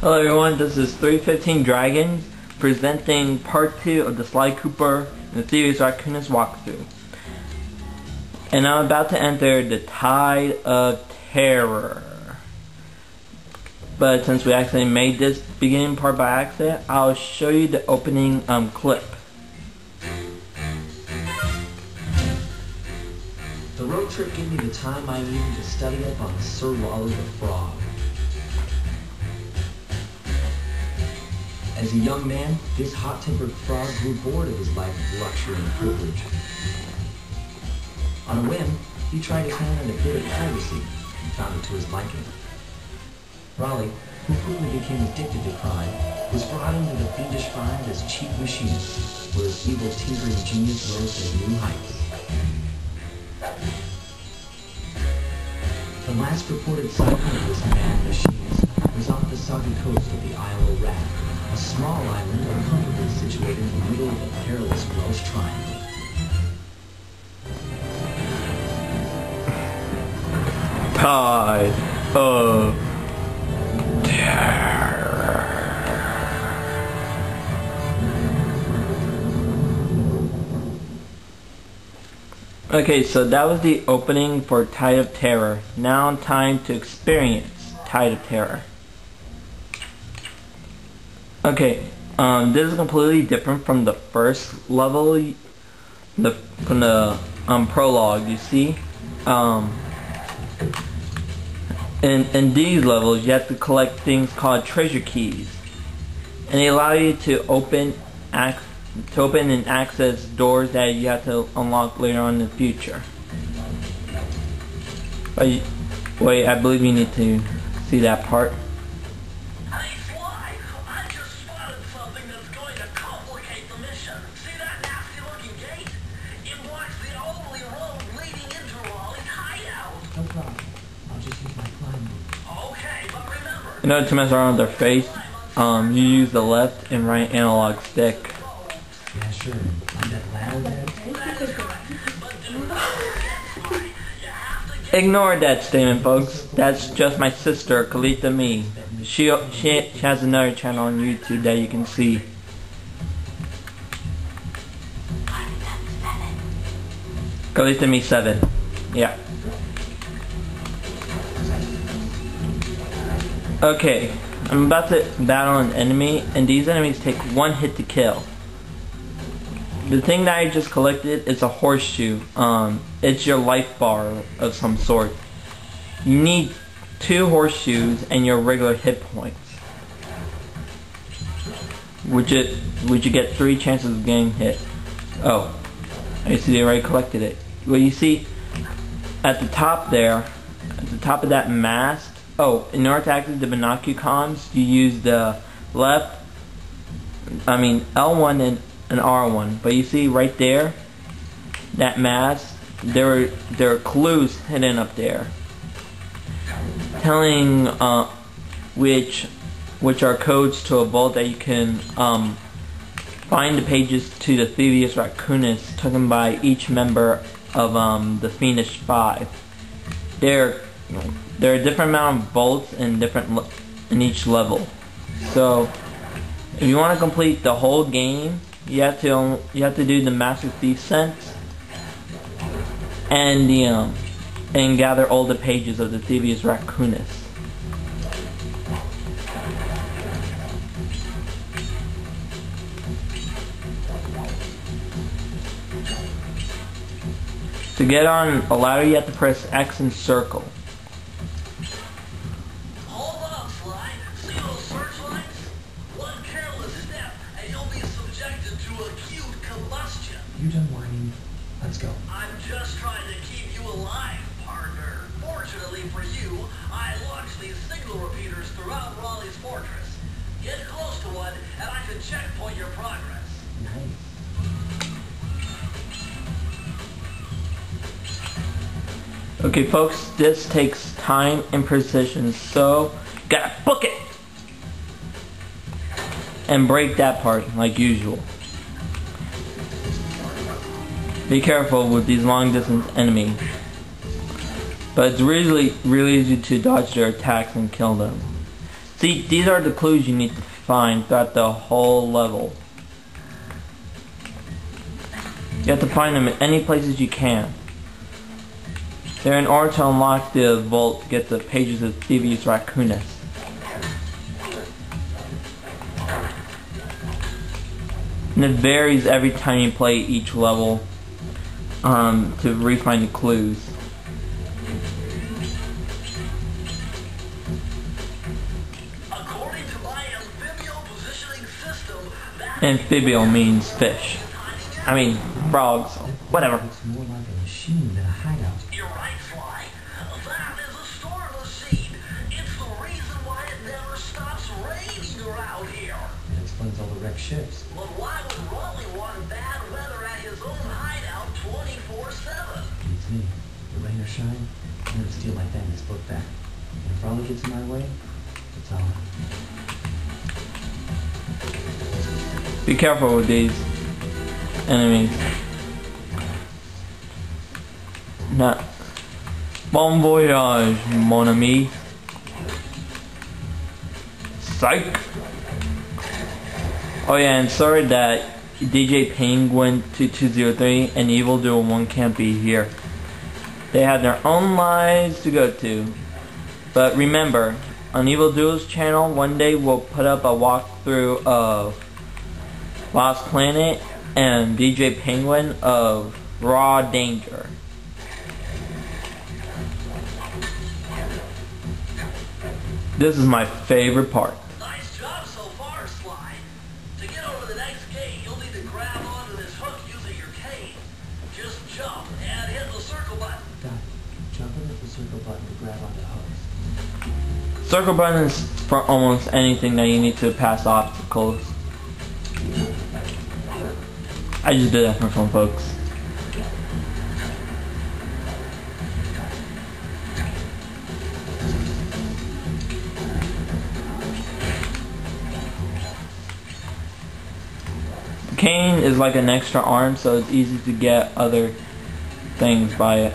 Hello everyone, this is 315 Dragons presenting part 2 of the Sly Cooper and the Serious Raccoonist walkthrough. And I'm about to enter the Tide of Terror. But since we actually made this beginning part by accident, I'll show you the opening clip. The road trip gave me the time I needed to study up on Sir Wally the Frog. As a young man, this hot-tempered frog grew bored of his life of luxury and privilege. On a whim, he tried his hand at a bit of piracy and found it to his liking. Raleigh, who quickly became addicted to crime, was brought into the fiendish find as chief machinist, where his evil tinkering genius rose to new heights. The last reported sighting of this mad machinist was off the soggy coast of the Isle of Rat, a small island uncomfortably situated in the middle of a perilous Welsh triangle. Tide of Terror. Okay, so that was the opening for Tide of Terror. Now time to experience Tide of Terror. Okay, this is completely different from the first level, from the prologue. You see, in these levels, you have to collect things called treasure keys, and they allow you to open and access doors that you have to unlock later on in the future. Wait, I believe you need to see that part. Hey Sly, I just spotted something that's going to complicate the mission. See that nasty looking gate? It blocks the only road leading into Raleigh's hideout. No problem. I'll just use my climb move. Okay, but remember... In order to mess around with their face, you use the left and right analog stick. Yeah, sure. I'm that ladder there. Ignore that statement, folks. That's just my sister, Kalita Me. She has another channel on YouTube that you can see. Kalita Me 7. Yeah. Okay, I'm about to battle an enemy, and these enemies take one hit to kill. The thing that I just collected is a horseshoe. It's your life bar of some sort. You need 2 horseshoes and your regular hit points. Would you get 3 chances of getting hit? Oh, I see they already collected it. Well, you see, at the top there, at the top of that mast. Oh, in order to activate the binoculars, you use the L1 and R1. But you see right there, that mast, there are clues hidden up there, telling which are codes to a vault that you can find the pages to the Serious Raccoonist taken by each member of the Fiendish Five. There are a different amount of vaults in each level. So if you want to complete the whole game, you have to do the Master Descent and gather all the pages of the Serious Raccoonist. To get on a ladder, you have to press X and circle. Hold up, Sly. See those searchlights? One careless step, and you'll be subjected to acute combustion. You done whining? Let's go. I'm just trying to keep you alive, partner. Fortunately for you, I launched these signal repeaters throughout Raleigh's fortress. Get close to one, and I can checkpoint your progress. Nice. Okay folks, this takes time and precision, so gotta book it! And break that part like usual. Be careful with these long distance enemies. But it's really easy to dodge their attacks and kill them. See, these are the clues you need to find throughout the whole level. You have to find them in any places you can. They're in order to unlock the vault to get the pages of Thievius Raccoonus. And it varies every time you play each level to re-find the clues. According to my amphibio positioning system, that Amphibio means fish. I mean, frogs. Whatever. Looks more like a machine than a hideout. you're right, Sly. That is a storm machine. It's the reason why it never stops raining around here. It explains all the wrecked ships. But why would Raleigh want bad weather at his own hideout 24/7? Beats me. The rain or shine, I never steal my family's book back. And if Raleigh gets in my way, it's on. Be careful with these enemies. Not bon voyage, mon ami. Psych. Oh yeah, and sorry that DJ Penguin 2203 and Evil Duo 1 can't be here. They have their own lives to go to. But remember, on Evil Duo's channel, one day we'll put up a walkthrough of Lost Planet and DJ Penguin of Raw Danger. This is my favorite part. Nice job so far, Sly. To get over the next gate, you'll need to grab onto this hook using your cane. Just jump and hit the circle button. Got it. Jump in at the circle button to grab onto hooks. Circle button is for almost anything that you need to pass obstacles. I just did that for fun, folks. The cane is like an extra arm, so it's easy to get other things by it.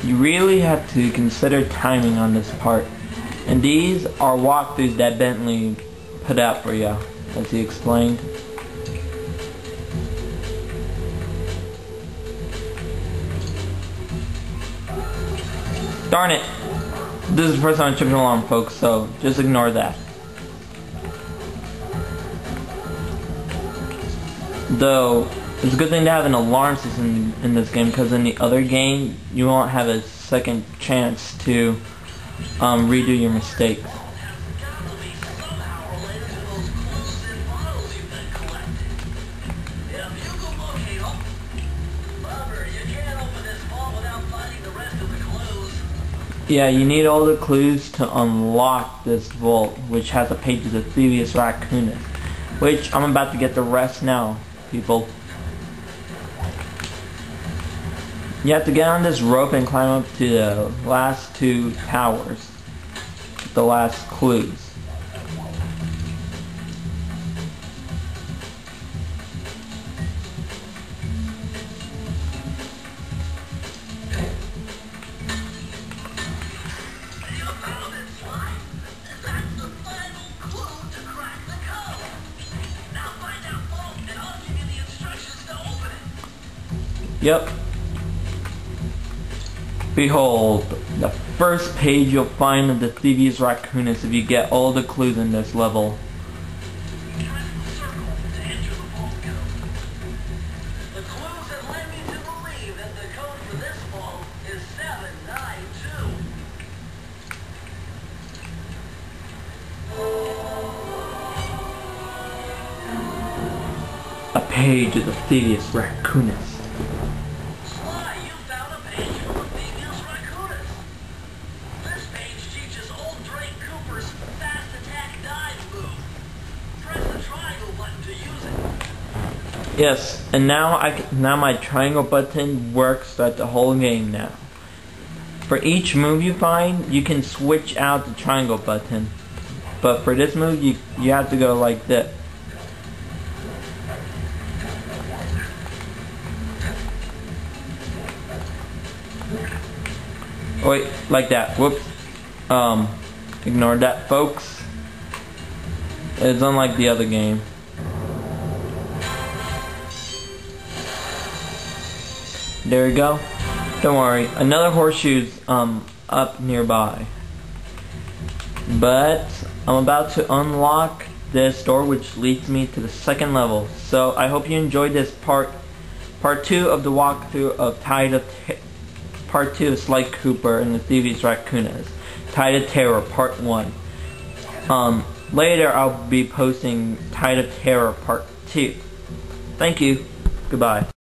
You really have to consider timing on this part. And these are walkthroughs that Bentley put out for you, as he explained. Darn it! This is the first time I tripped an alarm, folks, so just ignore that. Though, it's a good thing to have an alarm system in this game, because in the other game, you won't have a second chance to redo your mistakes. Has got to be somehow related to those clues and bottles you've been collecting. If you can locate them, remember, you can't open this vault without finding the rest of the clues. Yeah, you need all the clues to unlock this vault, which has the pages of Thievius Raccoonus, which I'm about to get the rest now, people. You have to get on this rope and climb up to the last two towers, the last clues. You found it, Sly. That's the final clue to crack the code. Now find that vault and I'll give you the instructions to open it. Yep. Behold, the first page you'll find of the Thievius Raccoonus if you get all the clues in this level. Press the circle to enter the vault code. The clues have led me to believe that the code for this vault is 792. A page of the Thievius Raccoonus. Sly, you found a page from the Thievius Raccoonus. This page teaches old Drake Cooper's fast attack dive move. Press the triangle button to use it. Yes, and now my triangle button works throughout the whole game now. For each move you find, you can switch out the triangle button. But for this move, you have to go like this. Wait, like that. Whoops. Ignore that, folks. It's unlike the other game. There we go. Don't worry, another horseshoe's up nearby. But I'm about to unlock this door, which leads me to the second level. So I hope you enjoyed this part 2 of the walkthrough of part 2 of Sly Cooper and the Thievius Raccoonus. Tide of Terror Part 1. Later I'll be posting Tide of Terror Part 2. Thank you. Goodbye.